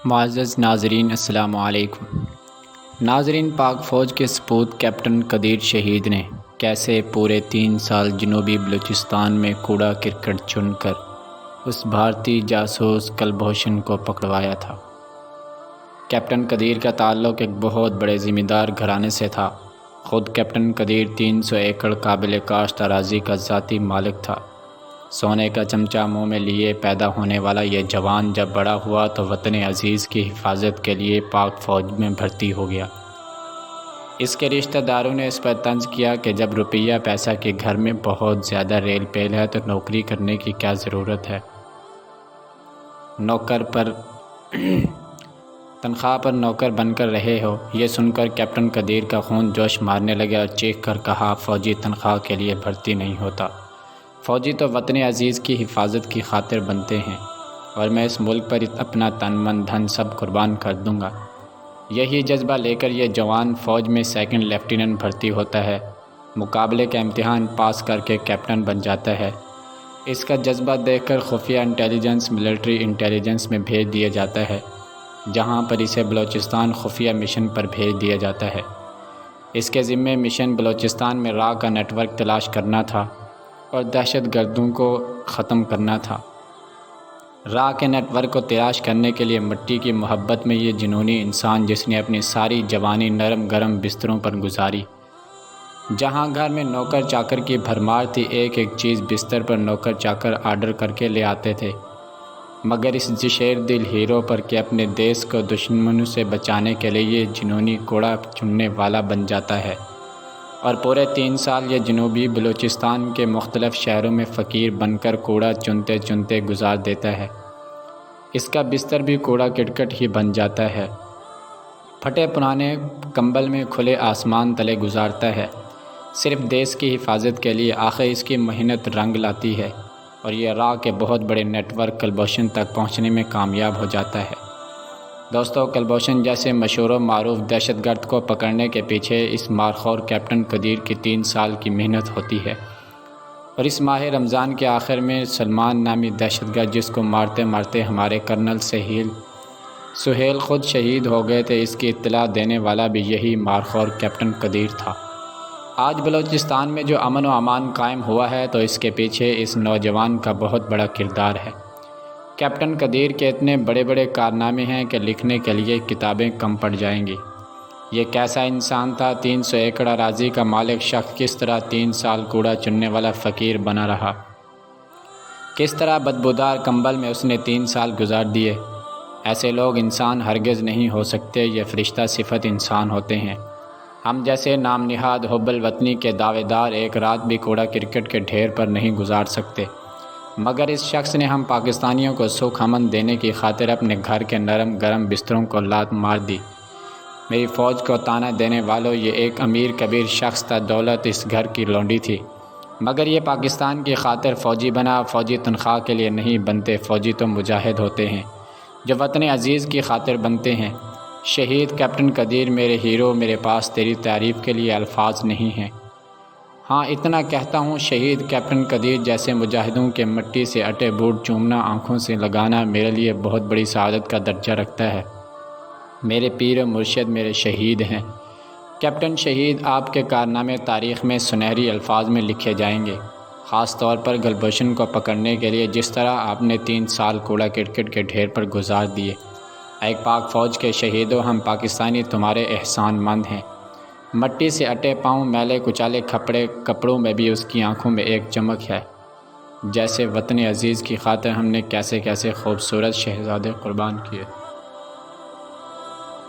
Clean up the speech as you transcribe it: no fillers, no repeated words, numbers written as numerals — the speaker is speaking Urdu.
معزز ناظرین السلام علیکم۔ ناظرین، پاک فوج کے سپوت کیپٹن قدیر شہید نے کیسے پورے 3 سال جنوبی بلوچستان میں کوڑا کرکٹ چن کر اس بھارتی جاسوس کلبھوشن کو پکڑوایا تھا۔ کیپٹن قدیر کا تعلق ایک بہت بڑے ذمہ دار گھرانے سے تھا۔ خود کیپٹن قدیر 300 ایکڑ قابل کاشت اراضی کا ذاتی مالک تھا۔ سونے کا چمچہ منہ میں لیے پیدا ہونے والا یہ جوان جب بڑا ہوا تو وطن عزیز کی حفاظت کے لیے پاک فوج میں بھرتی ہو گیا۔ اس کے رشتہ داروں نے اس پر طنز کیا کہ جب روپیہ پیسہ کے گھر میں بہت زیادہ ریل پیل ہے تو نوکری کرنے کی کیا ضرورت ہے۔ تنخواہ پر نوکر بن کر رہے ہو۔ یہ سن کر کیپٹن قدیر کا خون جوش مارنے لگا اور چیخ کر کہا، فوجی تنخواہ کے لیے بھرتی نہیں ہوتا، فوجی تو وطن عزیز کی حفاظت کی خاطر بنتے ہیں، اور میں اس ملک پر اپنا تن من دھن سب قربان کر دوں گا۔ یہی جذبہ لے کر یہ جوان فوج میں سیکنڈ لیفٹیننٹ بھرتی ہوتا ہے، مقابلے کا امتحان پاس کر کے کیپٹن بن جاتا ہے۔ اس کا جذبہ دیکھ کر خفیہ انٹیلیجنس ملٹری انٹیلیجنس میں بھیج دیا جاتا ہے، جہاں پر اسے بلوچستان خفیہ مشن پر بھیج دیا جاتا ہے۔ اس کے ذمے مشن بلوچستان میں را کا نیٹ ورک تلاش کرنا تھا اور دہشت گردوں کو ختم کرنا تھا۔ را کے نیٹ ورک کو تلاش کرنے کے لیے مٹی کی محبت میں یہ جنونی انسان، جس نے اپنی ساری جوانی نرم گرم بستروں پر گزاری، جہاں گھر میں نوکر چاکر کی بھرمار تھی، ایک ایک چیز بستر پر نوکر چاکر آرڈر کر کے لے آتے تھے، مگر اس شیر دل ہیرو پر کہ اپنے دیس کو دشمنوں سے بچانے کے لیے یہ جنونی کوڑا چننے والا بن جاتا ہے، اور پورے 3 سال یہ جنوبی بلوچستان کے مختلف شہروں میں فقیر بن کر کوڑا چنتے چنتے گزار دیتا ہے۔ اس کا بستر بھی کوڑا کرکٹ ہی بن جاتا ہے، پھٹے پرانے کمبل میں کھلے آسمان تلے گزارتا ہے، صرف دیس کی حفاظت کے لیے۔ آخر اس کی محنت رنگ لاتی ہے اور یہ را کے بہت بڑے نیٹ ورک کلبھوشن تک پہنچنے میں کامیاب ہو جاتا ہے۔ دوستو، کلبھوشن جیسے مشہور و معروف دہشت گرد کو پکڑنے کے پیچھے اس مارخور کیپٹن قدیر کی 3 سال کی محنت ہوتی ہے، اور اس ماہ رمضان کے آخر میں سلمان نامی دہشت گرد، جس کو مارتے مارتے ہمارے کرنل سہیل خود شہید ہو گئے تھے، اس کی اطلاع دینے والا بھی یہی مارخور کیپٹن قدیر تھا۔ آج بلوچستان میں جو امن و امان قائم ہوا ہے تو اس کے پیچھے اس نوجوان کا بہت بڑا کردار ہے۔ کیپٹن قدیر کے اتنے بڑے بڑے کارنامے ہیں کہ لکھنے کے لیے کتابیں کم پڑ جائیں گی۔ یہ کیسا انسان تھا؟ 300 ایکڑ اراضی کا مالک شخص کس طرح 3 سال کوڑا چننے والا فقیر بنا رہا؟ کس طرح بدبودار کمبل میں اس نے 3 سال گزار دیے؟ ایسے لوگ انسان ہرگز نہیں ہو سکتے، یہ فرشتہ صفت انسان ہوتے ہیں۔ ہم جیسے نام نہاد حب الوطنی کے دعوے دار ایک رات بھی کوڑا کرکٹ کے ڈھیر پر نہیں گزار سکتے، مگر اس شخص نے ہم پاکستانیوں کو سکھ امن دینے کی خاطر اپنے گھر کے نرم گرم بستروں کو لات مار دی۔ میری فوج کو تانا دینے والوں، یہ ایک امیر کبیر شخص تھا، دولت اس گھر کی لونڈی تھی، مگر یہ پاکستان کی خاطر فوجی بنا۔ فوجی تنخواہ کے لیے نہیں بنتے، فوجی تو مجاہد ہوتے ہیں جو وطن عزیز کی خاطر بنتے ہیں۔ شہید کیپٹن قدیر میرے ہیرو، میرے پاس تیری تعریف کے لیے الفاظ نہیں ہیں۔ ہاں، اتنا کہتا ہوں، شہید کیپٹن قدیر جیسے مجاہدوں کے مٹی سے اٹے بوٹ چومنا، آنکھوں سے لگانا میرے لیے بہت بڑی سعادت کا درجہ رکھتا ہے۔ میرے پیر و مرشد میرے شہید ہیں۔ کیپٹن شہید، آپ کے کارنامے تاریخ میں سنہری الفاظ میں لکھے جائیں گے، خاص طور پر کلبھوشن کو پکڑنے کے لیے جس طرح آپ نے 3 سال کوڑا کرکٹ کے ڈھیر پر گزار دیے۔ ایک پاک فوج کے شہیدوں، ہم پاکستانی تمہارے احسان مند ہیں۔ مٹی سے اٹے پاؤں، میلے کچالے کپڑوں میں بھی اس کی آنکھوں میں ایک چمک ہے، جیسے وطن عزیز کی خاطر ہم نے کیسے کیسے خوبصورت شہزادے قربان کیے۔